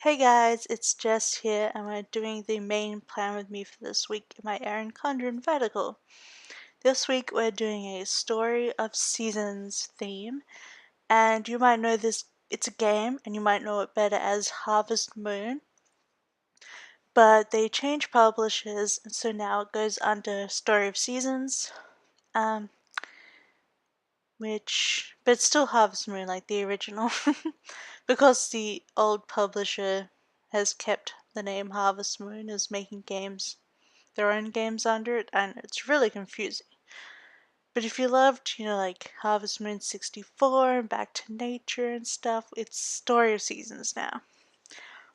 Hey guys, it's Jess here, and we're doing the main plan with me for this week in my Erin Condren vertical. This week we're doing a Story of Seasons theme, and you might know this, it's a game, and you might know it better as Harvest Moon, but they changed publishers, and so now it goes under Story of Seasons, but it's still Harvest Moon like the original, because the old publisher has kept the name Harvest Moon is making their own games under it, and it's really confusing. But if you loved, like Harvest Moon 64 and Back to Nature and stuff, it's Story of Seasons now.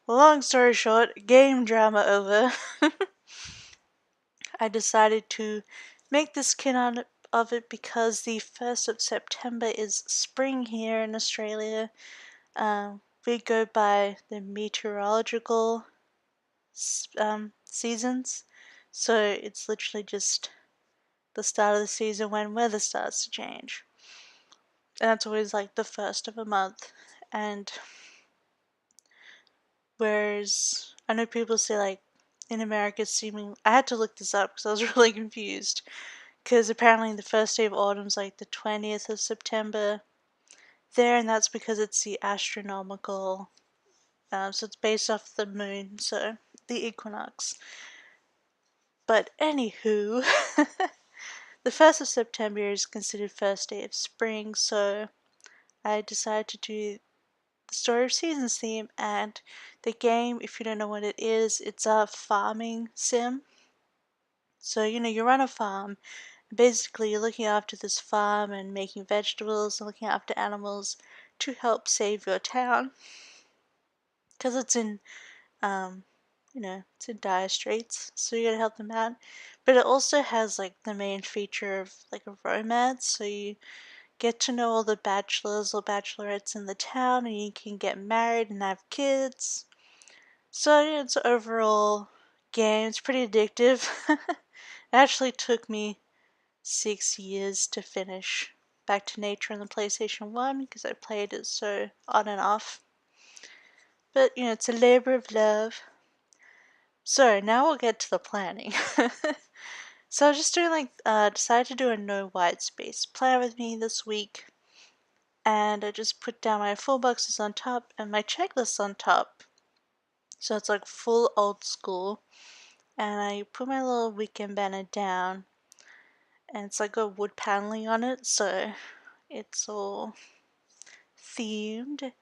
Long story short, game drama over. I decided to make this kit of it because the 1st of September is spring here in Australia. We go by the meteorological seasons, so it's literally just the start of the season when weather starts to change. And that's always like the first of a month. And whereas I know people say like in America I had to look this up because I was really confused. Because apparently the first day of autumn's like the 20th of September there, and that's because it's the astronomical, so it's based off the moon, so the equinox. But anywho, the 1st of September is considered first day of spring, so I decided to do the Story of Seasons theme, and the game, if you don't know what it is, it's a farming sim. So, you run a farm, and basically you're looking after this farm and making vegetables and looking after animals to help save your town. Because it's in, it's in dire straits, so you gotta help them out. But it also has, like, the main feature of, like, a romance, so you get to know all the bachelors or bachelorettes in the town, and you can get married and have kids. So yeah, it's an overall game. It's pretty addictive. It actually took me 6 years to finish Back to Nature on the PlayStation 1 because I played it so on and off. But it's a labor of love. So now we'll get to the planning. So I was just doing decided to do a no white space plan with me this week. And I just put down my full boxes on top and my checklists on top. So it's like full old school. And I put my little weekend banner down, and it's like got wood paneling on it, so it's all themed.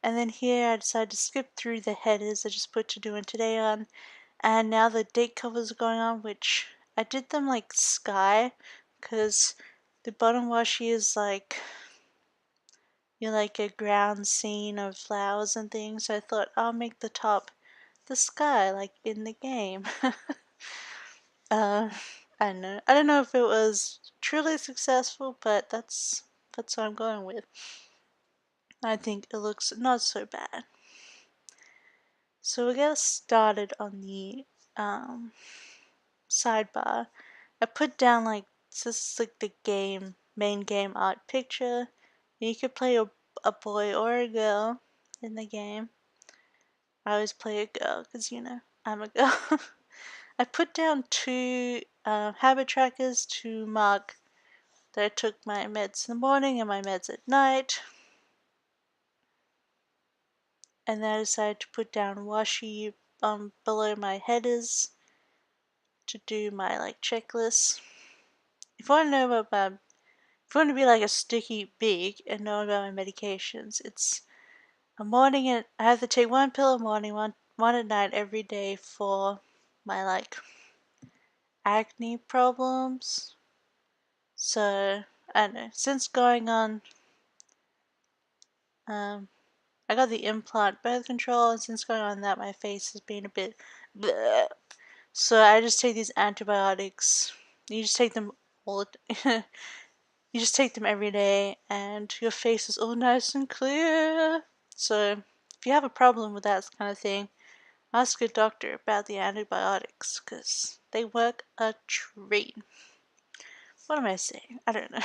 And then here I decided to skip through the headers I just put to do and today on, and now the date covers are going on, which I did them like sky, because the bottom washi is like like a ground scene of flowers and things, so I thought I'll make the top the sky like in the game. I don't know. I don't know if it was truly successful, but that's what I'm going with. I think it looks not so bad. So we get started on the sidebar. I put down this is like the main game art picture. You could play a boy or a girl in the game. I always play a girl because I'm a girl. I put down two habit trackers to mark that I took my meds in the morning and my meds at night. And then I decided to put down washi below my headers to do my checklist. If you want to know about if you want to be like a sticky beak and know about my medications, it's a morning and I have to take one pill in the morning, one at night every day for my acne problems. So I don't know. Since going on I got the implant birth control, and since going on that, my face has been a bit bleh. So I just take these antibiotics. You just take them all. You just take them every day, and your face is all nice and clear. So if you have a problem with that kind of thing, ask a doctor about the antibiotics, because they work a treat. What am I saying? I don't know.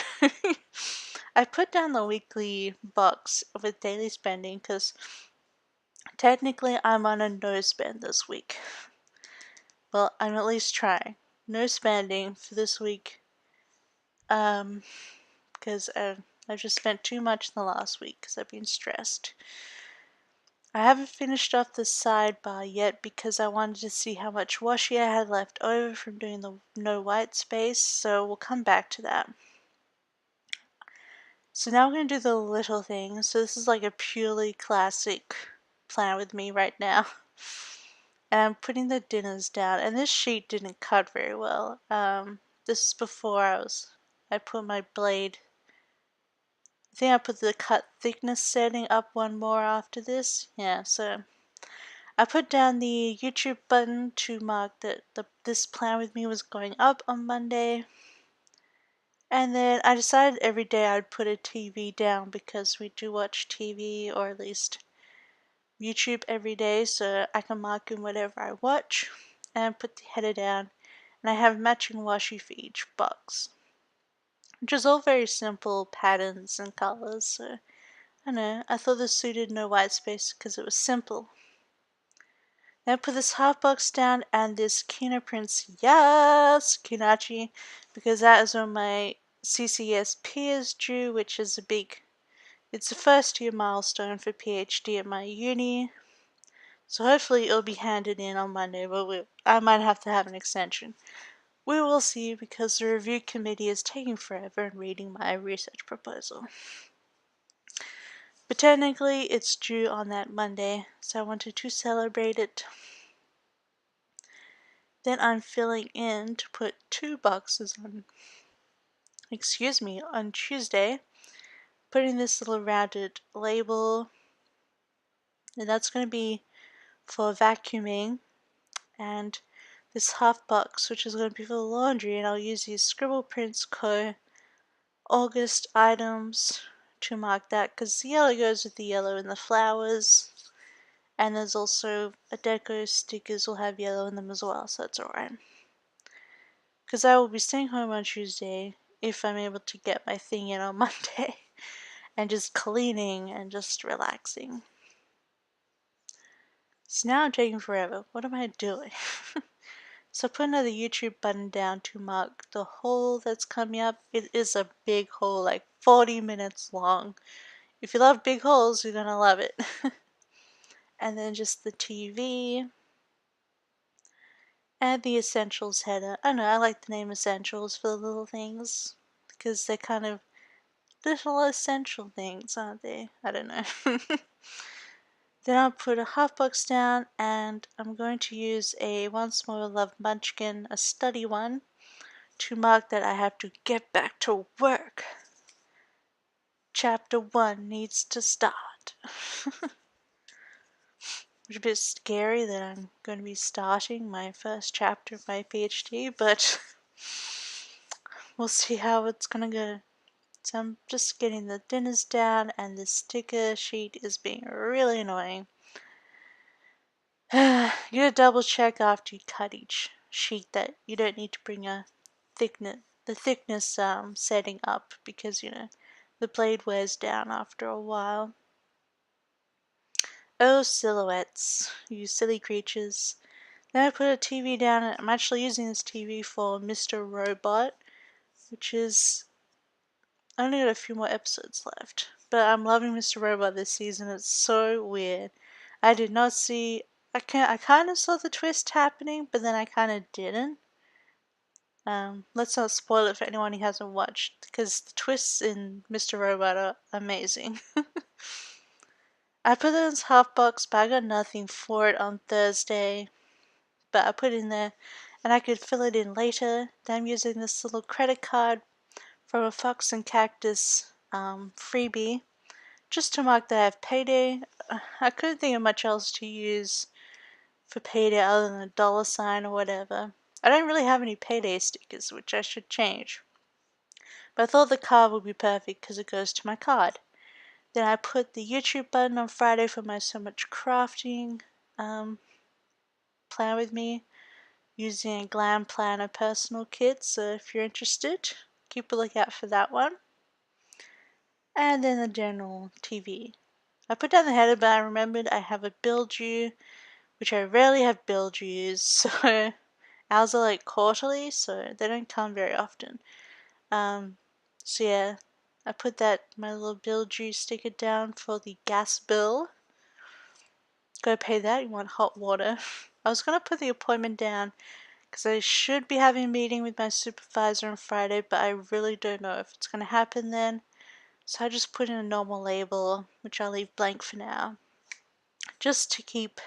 I put down the weekly box with daily spending because Technically, I'm on a no spend this week. Well, I'm at least trying. No spending for this week. Because I just spent too much in the last week because I've been stressed. I haven't finished off the sidebar yet because I wanted to see how much washi I had left over from doing the no white space, so we'll come back to that. So now we're going to do the little things. So this is like a purely classic plan with me right now. And I'm putting the dinners down, and this sheet didn't cut very well. This is before I put my blade. I think I put the cut thickness setting up one more after this. Yeah, so I put down the YouTube button to mark that this plan with me was going up on Monday. And then I decided every day I'd put a TV down because we do watch TV, or at least YouTube every day, so I can mark in whatever I watch and put the header down. And I have matching washi for each box, which is all very simple patterns and colors, so I don't know, I thought this suited no white space because it was simple. Then I put this half box down and this Kina Prince, yes, Kinachi, because that is when my CCSP is due, which is it's a first year milestone for PhD at my uni. So hopefully it'll be handed in on Monday, but I might have to have an extension. We will see because the review committee is taking forever in reading my research proposal. But technically it's due on that Monday, so I wanted to celebrate it. Then I'm filling in to put 2 boxes on Tuesday, putting this little rounded label, and that's going to be for vacuuming, and this half box, which is going to be for the laundry, and I'll use these Scribble Prints Co. August items to mark that, because the yellow goes with the yellow and the flowers, and there's also a deco stickers will have yellow in them as well, so that's alright. Because I will be staying home on Tuesday if I'm able to get my thing in on Monday, and just cleaning and just relaxing. So now I'm taking forever. What am I doing? So I put another YouTube button down to mark the hole that's coming up. It is a big hole, like 40 minutes long. If you love big holes, you're gonna love it. And then just the TV. And the Essentials header. I know, I like the name Essentials for the little things. Because they're kind of little essential things, aren't they? I don't know. Then I'll put a half box down, and I'm going to use a Once More Love Munchkin, a study one, to mark that I have to get back to work. Chapter 1 needs to start. It's a bit scary that I'm going to be starting my first chapter of my PhD, but we'll see how it's going to go. So I'm just getting the dinners down, and the sticker sheet is being really annoying. You gotta double check after you cut each sheet that you don't need to bring the thickness setting up, because the blade wears down after a while. Oh, silhouettes, you silly creatures. Then I put a TV down, and I'm actually using this TV for Mr. Robot, which is only got a few more episodes left. But I'm loving Mr. Robot this season. It's so weird. I did not see. I kind of saw the twist happening, but then I kind of didn't. Let's not spoil it for anyone who hasn't watched, because the twists in Mr. Robot are amazing. I put it in this half box, but I got nothing for it on Thursday. But I put it in there, and I could fill it in later. Then I'm using this little credit card from a Fox and Cactus freebie, just to mark that I have payday. I couldn't think of much else to use for payday other than a $sign or whatever. I don't really have any payday stickers, which I should change. But I thought the card would be perfect because it goes to my card. Then I put the YouTube button on Friday for my So Much Crafting plan with me, using a Glam Planner personal kit, so if you're interested, keep a lookout for that one. And then the general TV. I put down the header, but I remembered I have a bill due, which I rarely have bill dues, so ours are like quarterly, so they don't come very often. So yeah, I put that my little bill due sticker down for the gas bill. Go pay that. You want hot water? I was gonna put the appointment down because I should be having a meeting with my supervisor on Friday, but I really don't know if it's gonna happen then. So I just put in a normal label, which I'll leave blank for now, just to keep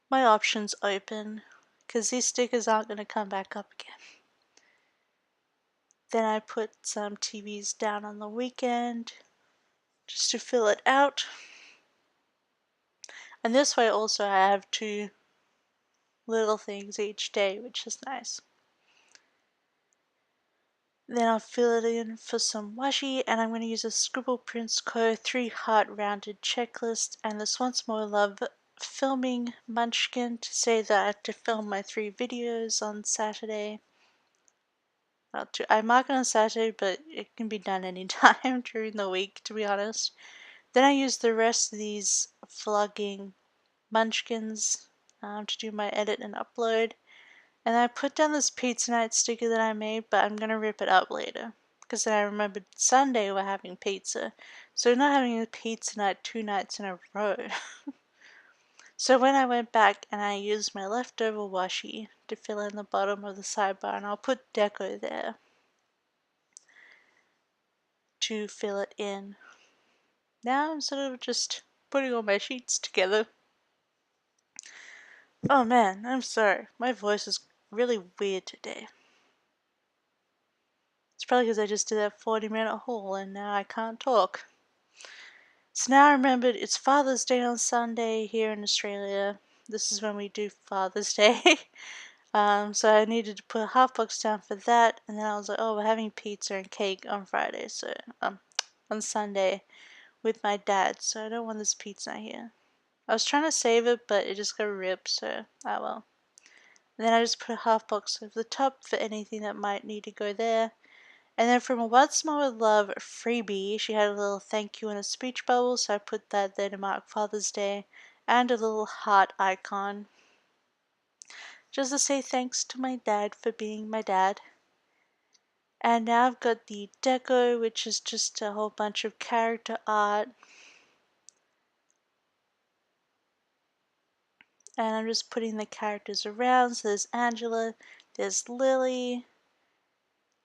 my options open, because these stickers aren't gonna come back up again. Then I put some TVs down on the weekend just to fill it out. And this way also I have 2 little things each day, which is nice. Then I'll fill it in for some washi, and I'm going to use a Scribble Prints Co. 3 heart rounded checklist and this Once More Love filming munchkin to say that I have to film my 3 videos on Saturday. I mark it on Saturday, but it can be done anytime during the week, to be honest. Then I use the rest of these vlogging munchkins to do my edit and upload. And I put down this pizza night sticker that I made, but I'm gonna rip it up later. Because then I remembered Sunday we're having pizza. So we're not having a pizza night 2 nights in a row. So when I went back and I used my leftover washi to fill in the bottom of the sidebar, and I'll put deco there to fill it in. Now I'm sort of just putting all my sheets together. Oh man, I'm sorry. My voice is really weird today. It's probably because I just did that 40-minute haul and now I can't talk. So now I remembered it's Father's Day on Sunday here in Australia. This is when we do Father's Day. So I needed to put a half box down for that, and then I was like, oh, we're having pizza and cake on Friday, so on Sunday with my dad, so I don't want this pizza here. I was trying to save it, but it just got ripped, so oh well. And then I just put a half box over the top for anything that might need to go there. And then from a Once More with Love freebie, she had a little thank you and a speech bubble, so I put that there to mark Father's Day, and a little heart icon, just to say thanks to my dad for being my dad. And now I've got the deco, which is just a whole bunch of character art. And I'm just putting the characters around. So there's Angela, there's Lily,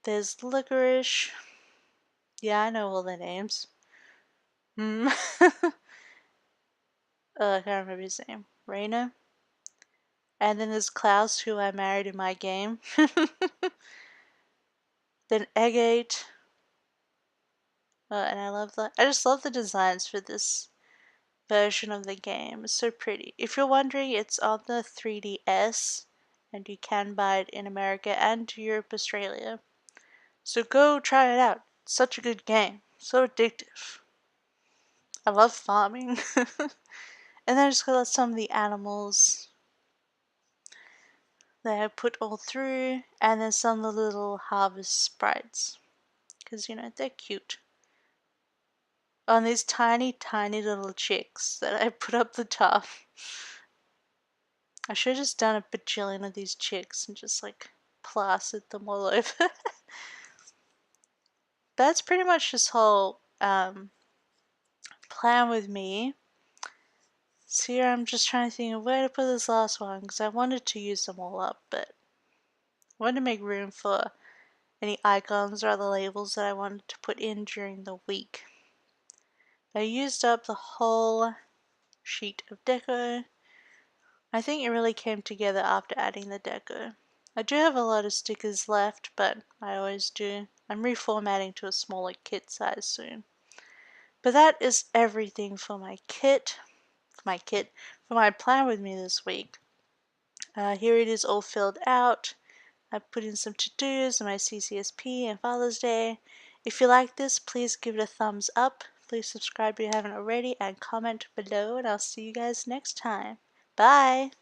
there's Licorice. Yeah, I know all the names. I can't remember his name. Raina. And then there's Klaus, who I married in my game. Then Egate. And I just love the designs for this version of the game. It's so pretty. If you're wondering, it's on the 3DS, and you can buy it in America and Europe, Australia. So go try it out. It's such a good game. So addictive. I love farming. And then I just got some of the animals that I put all through, and then some of the little harvest sprites. Because, they're cute. On these tiny, tiny little chicks that I put up the top. I should have just done a bajillion of these chicks and just plastered them all over. That's pretty much this whole plan with me. So here I'm just trying to think of where to put this last one, because I wanted to use them all up, but I wanted to make room for any icons or other labels that I wanted to put in during the week. I used up the whole sheet of deco. I think it really came together after adding the deco. I do have a lot of stickers left, but I always do. I'm reformatting to a smaller kit size soon. But that is everything for my kit. For my plan with me this week. Here it is all filled out. I put in some to-dos and my CCSP and Father's Day. If you like this, please give it a thumbs up. Please subscribe if you haven't already and comment below, and I'll see you guys next time. Bye!